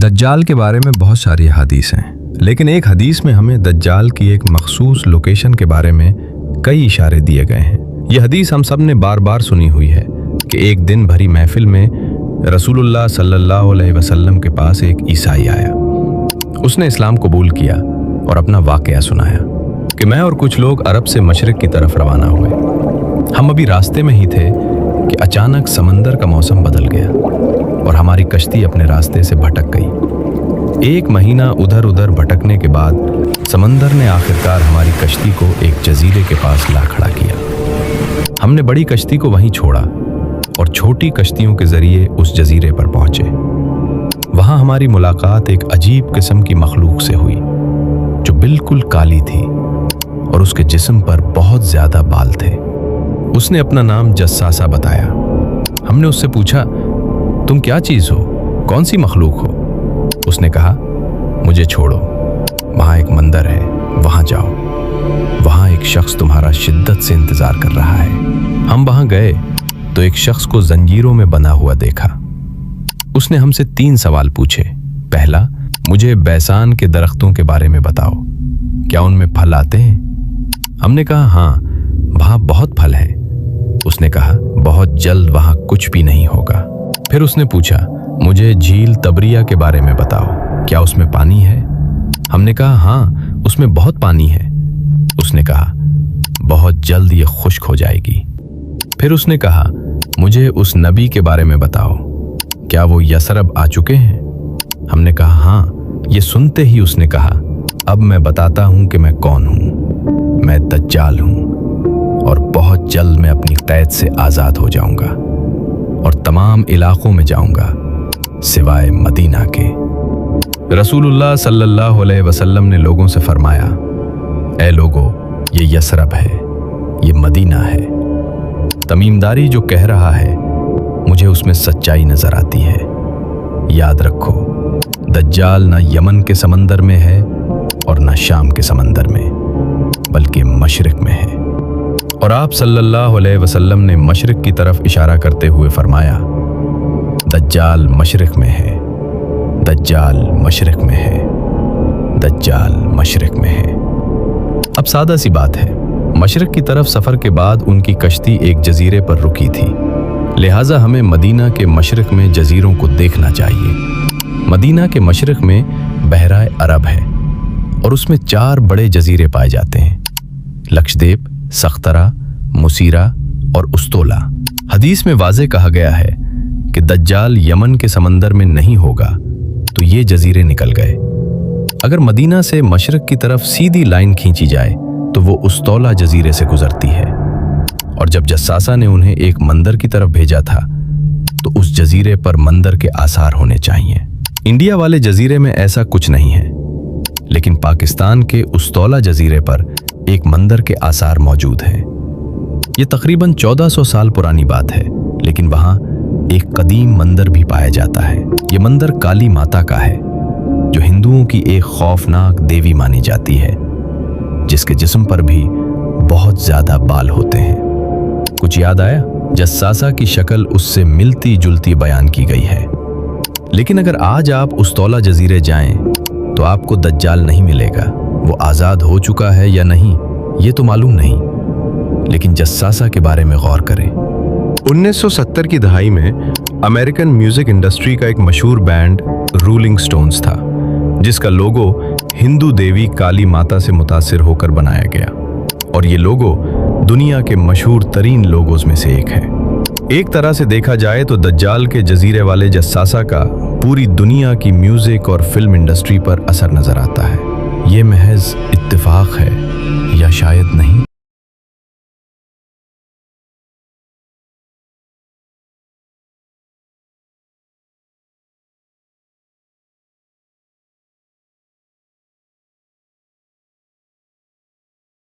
दज्जाल के बारे में बहुत सारी हदीस हैं, लेकिन एक हदीस में हमें दज्जाल की एक मखसूस लोकेशन के बारे में कई इशारे दिए गए हैं। यह हदीस हम सब ने बार बार सुनी हुई है कि एक दिन भरी महफिल में रसूलुल्लाह सल्लल्लाहु अलैहि वसल्लम के पास एक ईसाई आया। उसने इस्लाम कबूल किया और अपना वाक़या सुनाया कि मैं और कुछ लोग अरब से मशरिक़ की तरफ रवाना हुए। हम अभी रास्ते में ही थे कि अचानक समंदर का मौसम बदल गया और हमारी कश्ती अपने रास्ते से भटक गई। एक महीना उधर उधर भटकने के बाद समंदर ने आखिरकार हमारी कश्ती को एक जजीरे के पास ला खड़ा किया। हमने बड़ी कश्ती को वहीं छोड़ा और छोटी कश्तियों के जरिए उस जजीरे पर पहुंचे। वहां हमारी मुलाकात एक अजीब किस्म की मखलूक से हुई जो बिल्कुल काली थी और उसके जिस्म पर बहुत ज्यादा बाल थे। उसने अपना नाम जस्सासा बताया। हमने उससे पूछा, तुम क्या चीज हो, कौन सी मखलूक हो? उसने कहा, मुझे छोड़ो, वहां एक मंदिर है, वहां जाओ, वहां एक शख्स तुम्हारा शिद्दत से इंतजार कर रहा है। हम वहां गए तो एक शख्स को जंजीरों में बंधा हुआ देखा। उसने हमसे 3 सवाल पूछे। पहला, मुझे बैसान के दरख्तों के बारे में बताओ, क्या उनमें फल आते हैं? हमने कहा, हाँ, वहां बहुत फल हैं। उसने कहा, बहुत जल्द वहां कुछ भी नहीं होगा। फिर उसने पूछा, मुझे झील तबरिया के बारे में बताओ, क्या उसमें पानी है? हमने कहा, हाँ, उसमें बहुत पानी है। उसने कहा, बहुत जल्द ये खुश्क हो जाएगी। फिर उसने कहा, मुझे उस नबी के बारे में बताओ, क्या वो यसरब आ चुके हैं? हमने कहा, हाँ। ये सुनते ही उसने कहा, अब मैं बताता हूं कि मैं कौन हूं। मैं दज्जाल हूं और बहुत जल्द मैं अपनी कैद से आजाद हो जाऊंगा और तमाम इलाकों में जाऊंगा सिवाय मदीना के। रसूलुल्लाह सल्लल्लाहु अलैहि वसल्लम ने लोगों से फरमाया, ऐ लोगो, ये यसरब है, ये मदीना है। तमीमदारी जो कह रहा है, मुझे उसमें सच्चाई नजर आती है। याद रखो, दज्जाल ना यमन के समंदर में है और ना शाम के समंदर में, बल्कि मशरिक में है। और आप सल्लल्लाहु अलैहि वसल्लम ने मशरिक की तरफ इशारा करते हुए फरमाया, दज्जाल मशरिक में है, दज्जाल मशरिक में है, दज्जाल मशरिक में है। अब सादा सी बात है, मशरिक की तरफ सफर के बाद उनकी कश्ती एक जजीरे पर रुकी थी, लिहाजा हमें मदीना के मशरिक में जजीरों को देखना चाहिए। मदीना के मशरिक में बहराए अरब है और उसमें 4 बड़े जजीरे पाए जाते हैं, लक्षद्वीप, सख्तरा, मुसीरा और उस्तोला। हदीस में वाज़े कहा गया है कि दज्जाल यमन के समंदर में नहीं होगा तो ये जजीरे निकल गए। अगर मदीना से मशरिक की तरफ सीधी लाइन खींची जाए तो वो उस्तोला जजीरे से गुजरती है। और जब जस्सासा ने उन्हें एक मंदिर की तरफ भेजा था तो उस जजीरे पर मंदिर के आसार होने चाहिए। इंडिया वाले जजीरे में ऐसा कुछ नहीं है, लेकिन पाकिस्तान के उस्तोला जजीरे पर एक मंदिर के आसार मौजूद हैं। ये तकरीबन 1400 साल पुरानी बात है, लेकिन वहां एक कदीम मंदिर भी पाया जाता है। ये मंदिर काली माता का है, जो हिंदुओं की एक खौफनाक देवी मानी जाती है, जिसके जिस्म पर भी बहुत ज्यादा बाल होते हैं। कुछ याद आया? जस्सासा की शक्ल उससे मिलती जुलती बयान की गई है, लेकिन अगर आज आप उस्तोला जजीरे जाएं तो आपको दज्जाल नहीं मिलेगा। वो आज़ाद हो चुका है या नहीं ये तो मालूम नहीं, लेकिन जस्सासा के बारे में गौर करें। 1970 की दहाई में अमेरिकन म्यूजिक इंडस्ट्री का एक मशहूर बैंड रूलिंग स्टोन्स था, जिसका लोगो हिंदू देवी काली माता से मुतासिर होकर बनाया गया, और ये लोगो दुनिया के मशहूर तरीन लोगोज में से एक है। एक तरह से देखा जाए तो दज्जाल के जजीरे वाले जस्सासा का पूरी दुनिया की म्यूजिक और फिल्म इंडस्ट्री पर असर नजर आता है। ये महज इत्तेफाक है या शायद नहीं।